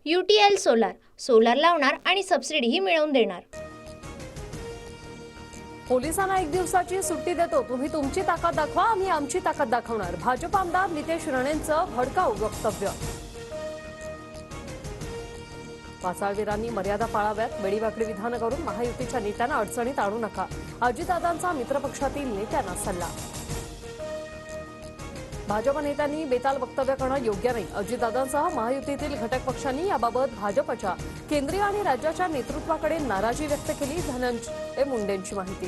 UTL solar लावणार आणि सबसिडीही मिळवून देणार। पोलिसांना 1 दिवसाची सुट्टी देतो, तुम्ही तुमची ताकद दाखवा, आम्ही आमची ताकद दाखवणार। भाजप आमदार नितेश राणेंचं भडकाऊ वक्तव्य। वाचाळवीरांनी मर्यादा पाळाव्यात, वेडीवाकडी विधानं करून महायुतीच्या नेत्यांना अडचणीत आणू नका, अजितदादांचा मित्रपक्षातील नेत्यांना सल्ला। भाजप नेत्यांनी बेताल वक्तव्य करणं योग्य नाही, अजितदादांसह महायुतीतील घटक पक्षांनी याबाबत भाजपच्या केंद्रीय आणि राज्याच्या नेतृत्वाकडे नाराजी व्यक्त केली। धनंजय मुंडेंची माहिती।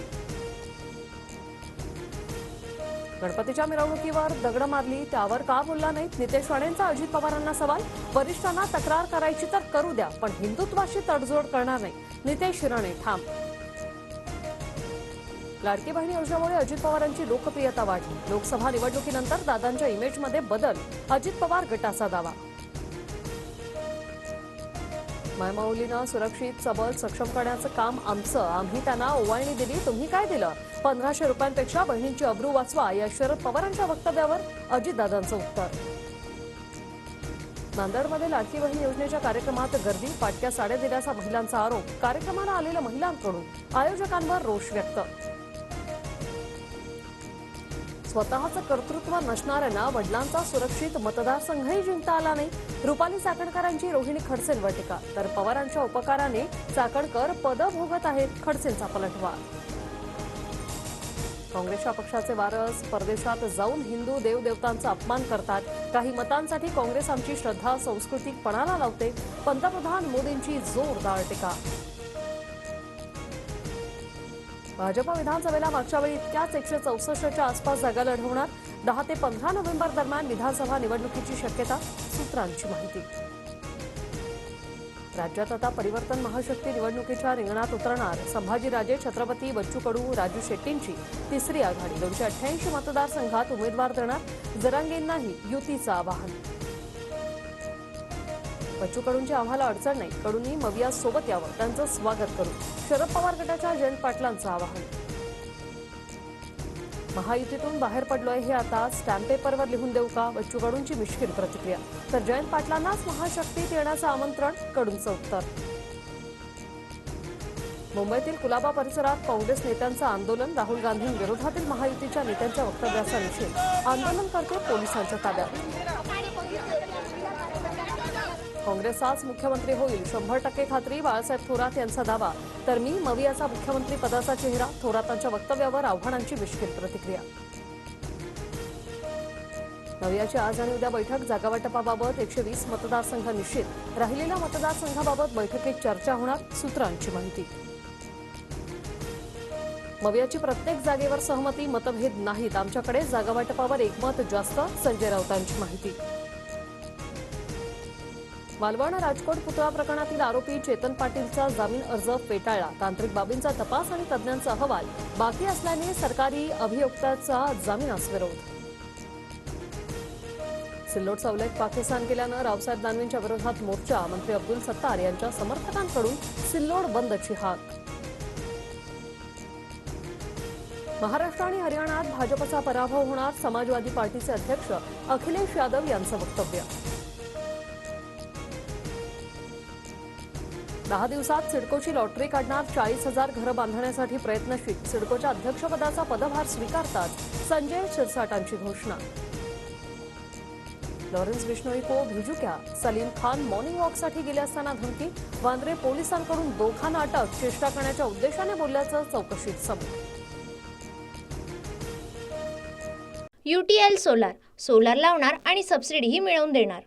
गणपतीच्या मिरवणुकीवर दगड मारली, त्यावर का बोलला नाहीत? नितेश राणेंचा अजित पवारांना सवाल। वरिष्ठांना तक्रार करायची तर करू द्या, पण हिंदुत्वाशी तडजोड करणार नाही, नितेश राणे ठाम। लाडकी बहीण योजनेमुळे अजित पवारांची लोकप्रियता वाढली, लोकसभा निवडणुकीनंतर दादांच्या इमेजमध्ये बदल, अजित पवार गटाचा दावा। मायमाऊलीनं सुरक्षित सबल सक्षम करण्याचं काम आमचं, आम्ही त्यांना ओवाळणी दिली, तुम्ही काय दिलं? 1500 रुपयांपेक्षा बहिणींची अब्रू वाचवा, या शरद पवारांच्या वक्तव्यावर अजितदादांचं उत्तर। नांदेडमध्ये लाडकी बहीण योजनेच्या कार्यक्रमात गर्दी, फाटक्या साड्या दिल्याचा महिलांचा आरोप, कार्यक्रमाला आलेल्या महिलांकडून आयोजकांवर रोष व्यक्त। स्वतःचं कर्तृत्व नसणाऱ्यांना वडिलांचा सुरक्षित मतदारसंघही जिंकता आला नाही, रुपाली चाकणकरांची रोहिणी खडसेंवर टीका, तर पवारांच्या उपकाराने चाकणकर पदं भोगत आहेत, खडसेंचा पलटवार। काँग्रेसच्या पक्षाचे वारस परदेशात जाऊन हिंदू देवदेवतांचा अपमान करतात, काही मतांसाठी काँग्रेस आमची श्रद्धा संस्कृती पणाला लावते, पंतप्रधान मोदींची जोरदार टीका। भाजप विधानसभेला मागच्या वेळी इतक्याच 164च्या आसपास जागा लढवणार, 10 ते 15 नोव्हेंबर दरम्यान विधानसभा निवडणुकीची शक्यता, सूत्रांची माहिती। राज्यात आता परिवर्तन महाशक्ती निवडणुकीच्या रिंगणात उतरणार, संभाजीराजे, छत्रपती, बच्चू कडू, राजू शेट्टींची तिसरी आघाडी, 288 मतदारसंघात उमेदवार देणार, जरांगेंनाही युतीचं आवाहन। बच्चू कडूंची आम्हाला अडचण नाही, कडूंनी मविया सोबत यावं, त्यांचं स्वागत करू, शरद पवार गटाच्या जयंत पाटलांचं आवाहन। महायुतीतून बाहेर पडलोय हे आता स्टॅम्प पेपरवर लिहून देऊ का? बच्चू कडूंची मिश्किल प्रतिक्रिया, तर जयंत पाटलांनाच महाशक्तीत येण्याचं आमंत्रण, कडूंचं उत्तर। मुंबईतील कुलाबा परिसरात काँग्रेस नेत्यांचं आंदोलन, राहुल गांधींविरोधातील महायुतीच्या नेत्यांच्या वक्तव्याचा निषेध, आंदोलनकर्ते पोलिसांच्या ताब्यात। काँग्रेसचाच मुख्यमंत्री होईल, 100% खात्री, बाळासाहेब थोरात यांचा दावा, तर मी मवियाचा मुख्यमंत्री पदाचा चेहरा, थोरातांच्या वक्तव्यावर आव्हानांची मिश्किल प्रतिक्रिया। मवियाची आज आणि उद्या बैठक, जागावाटपाबाबत 120 मतदारसंघ निश्चित, राहिलेल्या मतदारसंघाबाबत बैठकीत चर्चा होणार, सूत्रांची माहिती। मवियाची प्रत्येक जागेवर सहमती, मतभेद नाहीत, आमच्याकडे जागावाटपावर एकमत जास्त, संजय राऊतांची माहिती। मालवण राजकोट पुतळा प्रकरणातील आरोपी चेतन पाटीलचा जामीन अर्ज फेटाळला, तांत्रिक बाबींचा तपास आणि तज्ज्ञांचा अहवाल बाकी असल्याने सरकारी अभियोक्त्याचा जामिनास विरोध। सिल्लोडचा उल्लेख पाकिस्तान केल्यानं रावसाहेब दानवेंच्या विरोधात मोर्चा, मंत्री अब्दुल सत्तार यांच्या समर्थकांकडून सिल्लोड बंदची हाक। महाराष्ट्र आणि हरियाणात भाजपचा पराभव होणार, समाजवादी पार्टीचे अध्यक्ष अखिलेश यादव यांचं वक्तव्य। 10 दिवसात सिडकोची लॉटरी काढणार, 40,000 घरं बांधण्यासाठी प्रयत्नशील, सिडकोच्या अध्यक्षपदाचा पदभार स्वीकारतात संजय शिरसाटांची घोषणा। लॉरेन्स बिश्नोई को भेजू क्या? सलीम खान मॉर्निंग वॉकसाठी गेले असताना धमकी, वांद्रे पोलिसांकडून दोघांना अटक, चेष्टा करण्याच्या उद्देशाने बोलल्याचं चौकशीत समोर। UTL सोलार लावणार आणि सबसिडीही मिळवून देणार।